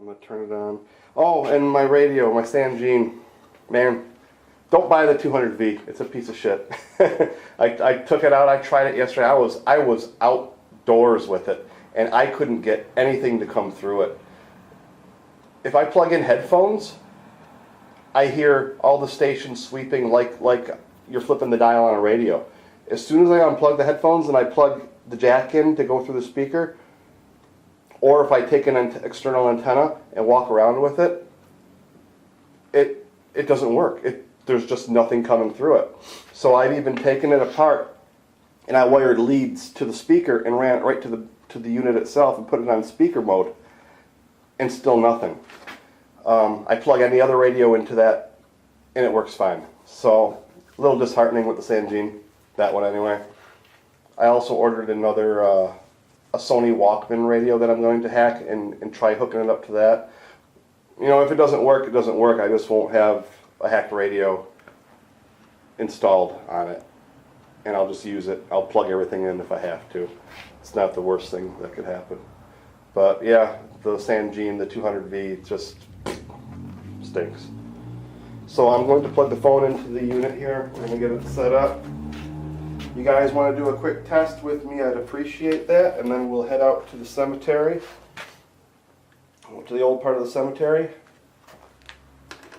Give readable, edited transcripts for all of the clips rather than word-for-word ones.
going to turn it on. Oh, and my radio, my Sanjean. Man, don't buy the 200V. It's a piece of shit. I took it out. I tried it yesterday. I was outdoors with it, and I couldn't get anything to come through it. If I plug in headphones, I hear all the stations sweeping like you're flipping the dial on a radio. As soon as I unplug the headphones and I plug the jack in to go through the speaker, or if I take an external antenna and walk around with it, it doesn't work. There's just nothing coming through it. So I've even taken it apart and I wired leads to the speaker and ran it right to the unit itself and put it on speaker mode, and still nothing. I plug any other radio into that and it works fine. So a little disheartening with the Sanjean, that one anyway. I also ordered another a Sony Walkman radio that I'm going to hack and try hooking it up to that. You know, if it doesn't work, it doesn't work. I just won't have a hacked radio installed on it, and I'll just use it. I'll plug everything in if I have to. It's not the worst thing that could happen. But yeah, the Sanjean, the 200V, just stinks. So I'm going to plug the phone into the unit here. We're going to get it set up. You guys want to do a quick test with me, I'd appreciate that, and then we'll head out to the cemetery, to the old part of the cemetery.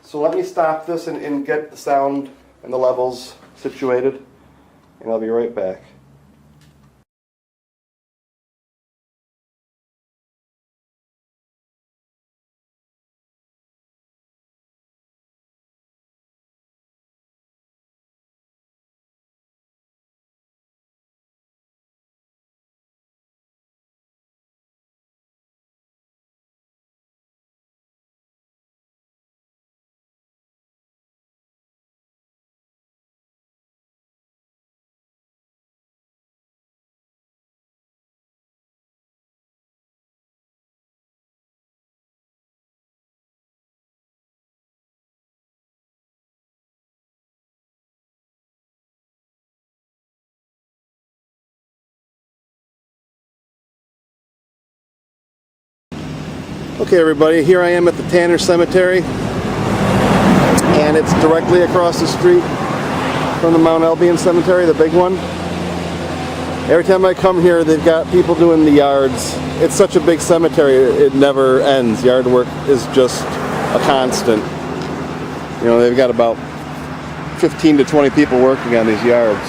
So let me stop this and get the sound and the levels situated, and I'll be right back. Okay everybody, here I am at the Tanner Cemetery, and it's directly across the street from the Mount Albion Cemetery, the big one. Every time I come here, they've got people doing the yards. It's such a big cemetery, it never ends. Yard work is just a constant. You know, they've got about 15 to 20 people working on these yards.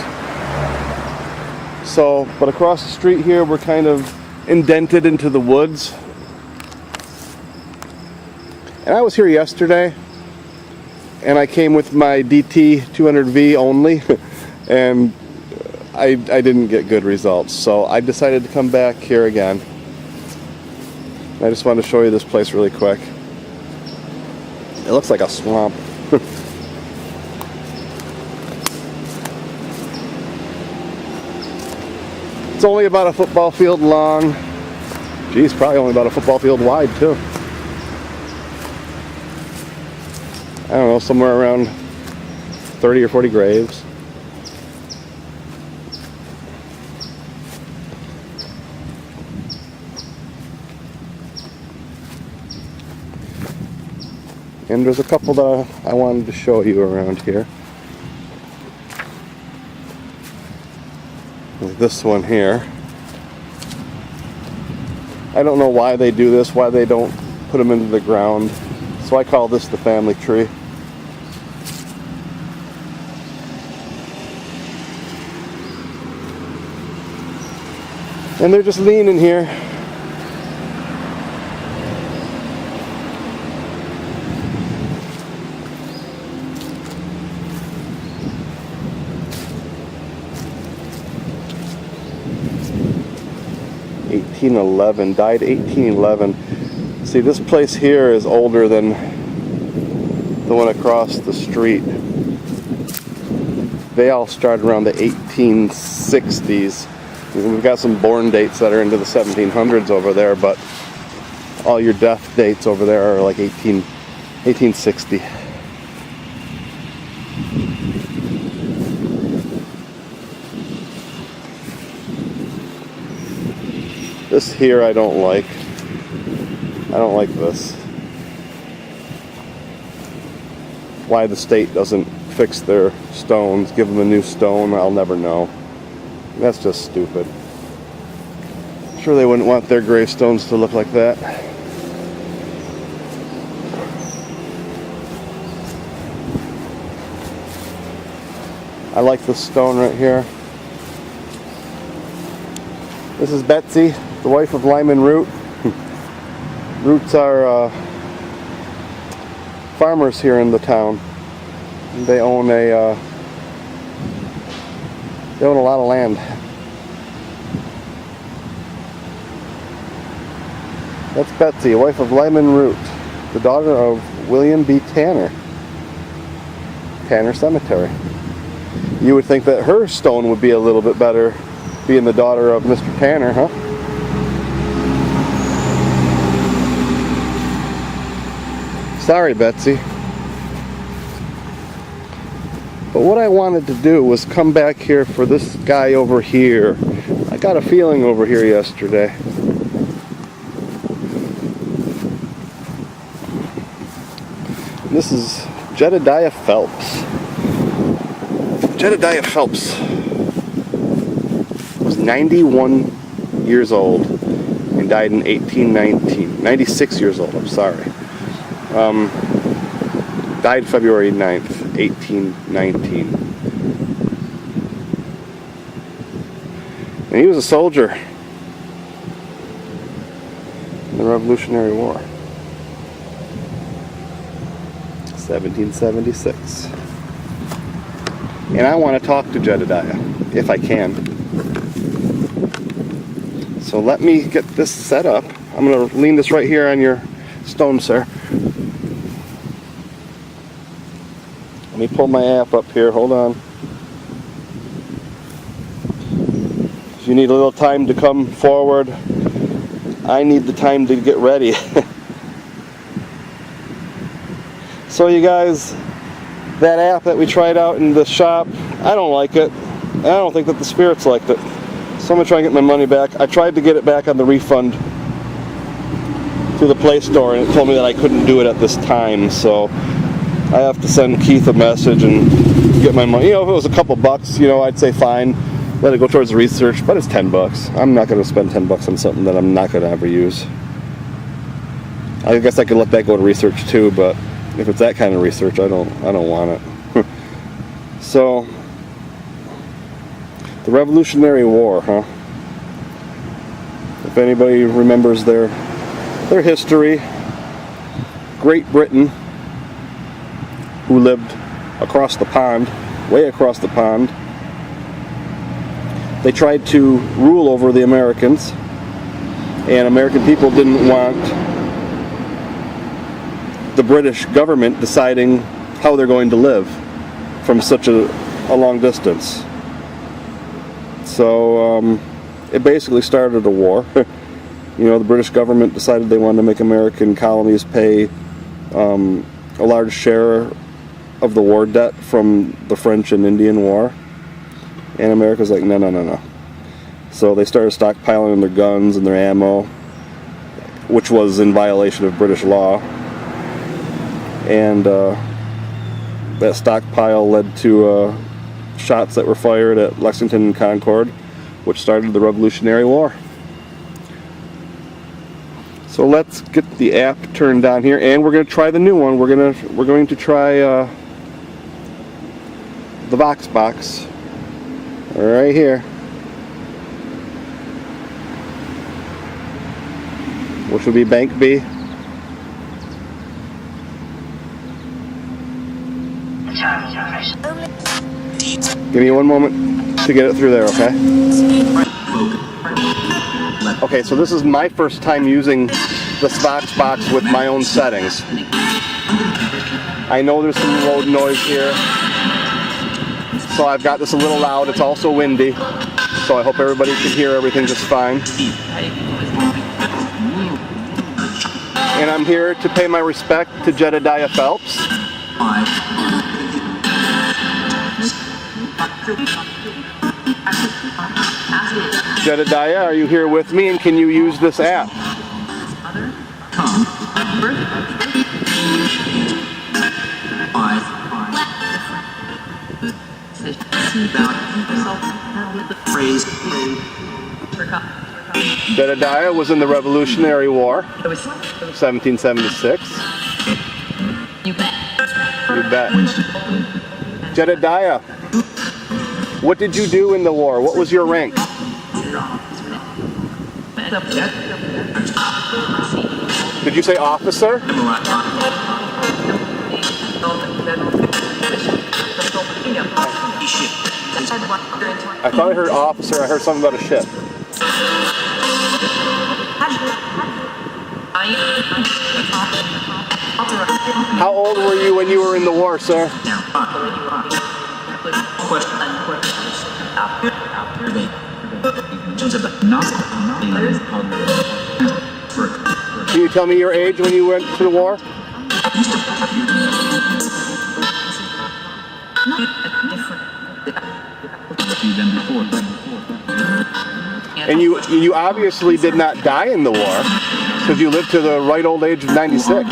So, but across the street here, we're kind of indented into the woods. And I was here yesterday, and I came with my DT 200V only, and I didn't get good results. So I decided to come back here again. I just wanted to show you this place really quick. It looks like a swamp. It's only about a football field long. Geez, probably only about a football field wide too. I don't know, somewhere around 30 or 40 graves. And there's a couple that I wanted to show you around here. Like this one here. I don't know why they do this, why they don't put them into the ground. So I call this the family tree. And they're just leaning here. Died 1811. See, this place here is older than the one across the street. They all started around the 1860s. We've got some born dates that are into the 1700s over there, but all your death dates over there are like 1860. This here I don't like. I don't like this. Why the state doesn't fix their stones, give them a new stone, I'll never know. That's just stupid. Sure they wouldn't want their gravestones to look like that. I like this stone right here. This is Betsy, the wife of Lyman Root. Roots are farmers here in the town. They own a lot of land. That's Betsy, wife of Lyman Root, the daughter of William B. Tanner. Tanner Cemetery. You would think that her stone would be a little bit better, being the daughter of Mr. Tanner, huh? Sorry, Betsy. But what I wanted to do was come back here for this guy over here. I got a feeling over here yesterday. This is Jedediah Phelps. Jedediah Phelps was 91 years old and died in 1819. 96 years old, I'm sorry. Died February 9th, 1819. And he was a soldier in the Revolutionary War. 1776. And I want to talk to Jedediah, if I can. So let me get this set up. I'm going to lean this right here on your stone, sir. Let me pull my app up here, hold on. If you need a little time to come forward, I need the time to get ready. So you guys, that app that we tried out in the shop, I don't like it. I don't think that the spirits liked it. So I'm going to try and get my money back. I tried to get it back on the refund through the Play Store, and it told me that I couldn't do it at this time, so I have to send Keith a message and get my money. You know, if it was a couple bucks, you know, I'd say fine, let it go towards the research, but it's 10 bucks. I'm not going to spend 10 bucks on something that I'm not going to ever use. I guess I could let that go to research too, but if it's that kind of research, I don't want it. So, the Revolutionary War, huh? If anybody remembers their history, Great Britain, who lived across the pond, way across the pond, they tried to rule over the Americans, and American people didn't want the British government deciding how they're going to live from such a long distance. So it basically started a war. You know, the British government decided they wanted to make American colonies pay a large share of the war debt from the French and Indian War, and America's like, no. So they started stockpiling their guns and their ammo, which was in violation of British law, and that stockpile led to shots that were fired at Lexington and Concord, which started the Revolutionary War. So let's get the app turned on here, and we're going to try the new one. We're going to try the Vox box right here, which would be Bank B. Give me one moment to get it through there, okay? Okay, so this is my first time using this Vox box with my own settings. I know there's some road noise here, so I've got this a little loud. It's also windy, so I hope everybody can hear everything just fine. And I'm here to pay my respect to Jedediah Phelps. Jedediah, are you here with me, and can you use this app? Jedediah was in the Revolutionary War, 1776. You bet. You bet. Jedediah, what did you do in the war? What was your rank? Did you say officer? I thought I heard officer. I heard something about a ship. How old were you when you were in the war, sir? Can you tell me your age when you went to the war? And you obviously did not die in the war, because you lived to the right old age of 96.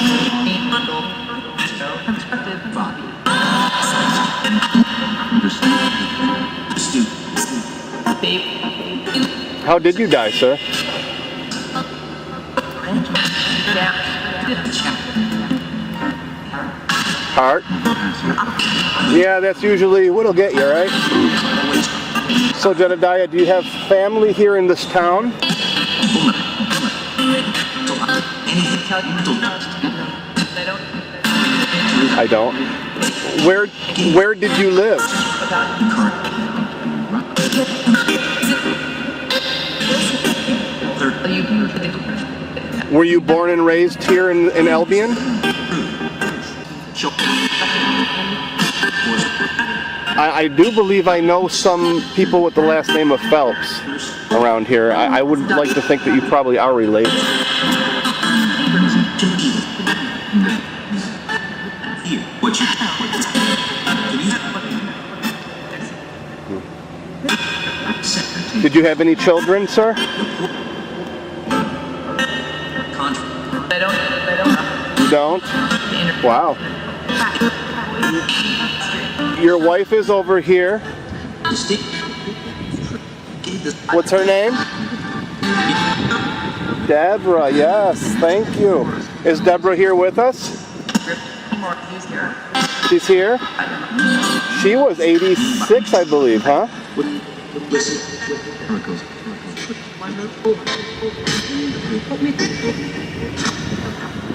How did you die, sir? Heart? Yeah, that's usually what'll get you, right? So, Jedediah, do you have family here in this town? I don't. Where did you live? Were you born and raised here in Albion? I do believe I know some people with the last name of Phelps around here. I would like to think that you probably are related. Did you have any children, sir? You don't? Wow. Your wife is over here. What's her name? Deborah, yes, thank you. Is Deborah here with us? She's here? She was 86, I believe, huh?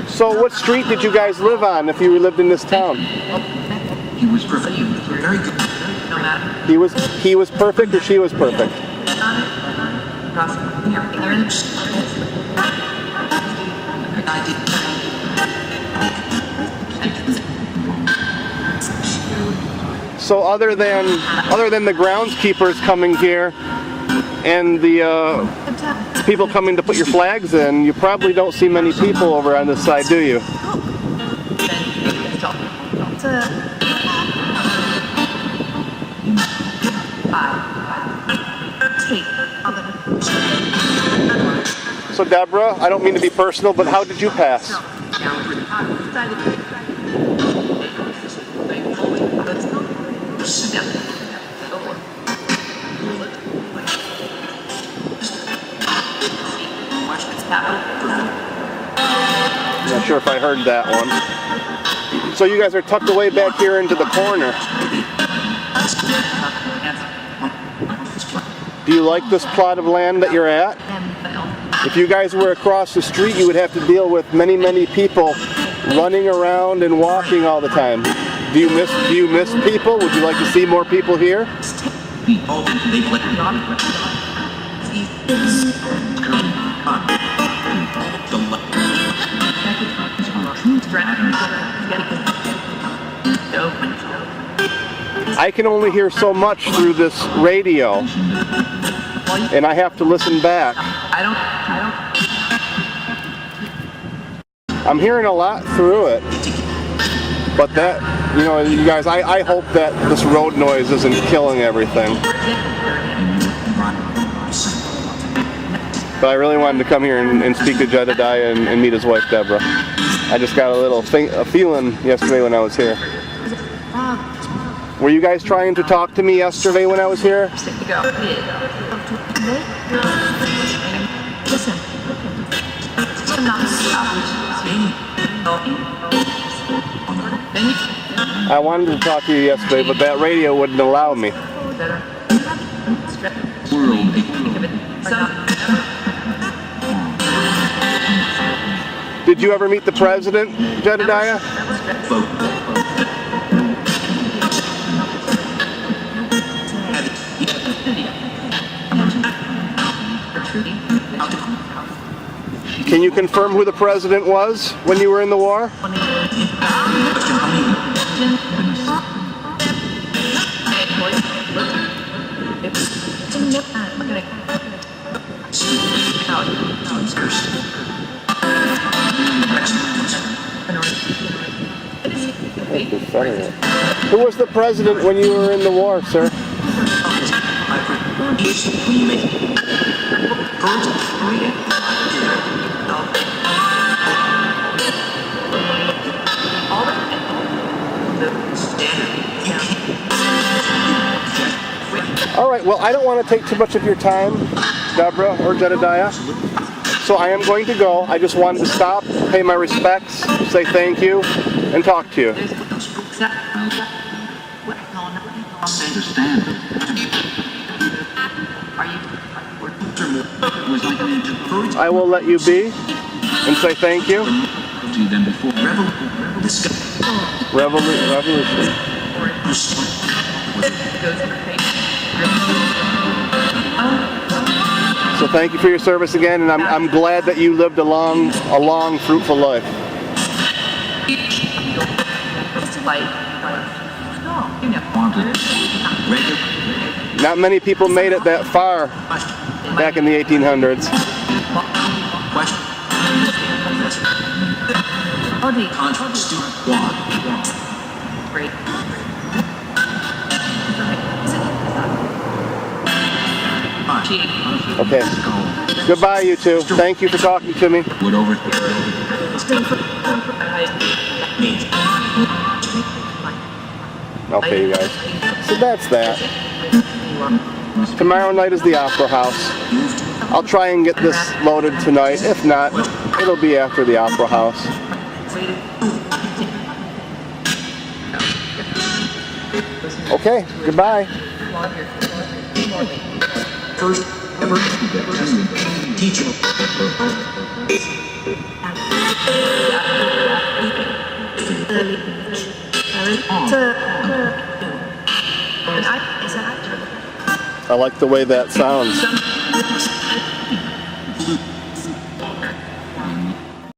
So what street did you guys live on if you lived in this town? He was perfect. Very good. He was perfect or she was perfect? So other than the groundskeepers coming here and the people coming to put your flags in, you probably don't see many people over on this side, do you? So Deborah, I don't mean to be personal, but how did you pass? Not sure if I heard that one. So you guys are tucked away back here into the corner. Do you like this plot of land that you're at? If you guys were across the street, you would have to deal with many, many people running around and walking all the time. Do you miss people? Would you like to see more people here? I can only hear so much through this radio, and I have to listen back. I'm hearing a lot through it, but that, you guys, I hope that this road noise isn't killing everything. But I really wanted to come here and speak to Jedediah and meet his wife, Deborah. I just got a feeling yesterday when I was here. Were you guys trying to talk to me yesterday when I was here? I wanted to talk to you yesterday, but that radio wouldn't allow me. Did you ever meet the president, Jedediah? Can you confirm who the president was when you were in the war? Who was the president when you were in the war, sir? All right, well, I don't want to take too much of your time, Deborah or Jedediah, so I am going to go. I just wanted to stop, pay my respects, say thank you, and talk to you. I will let you be and say thank you. Revolution. So thank you for your service again, and I'm glad that you lived a long, fruitful life. Not many people made it that far back in the 1800s. Okay. Goodbye, you two. Thank you for talking to me. Okay, you guys. So that's that. Tomorrow night is the Opera House. I'll try and get this loaded tonight. If not, it'll be after the Opera House. Okay, goodbye. First ever teacher. I like the way that sounds.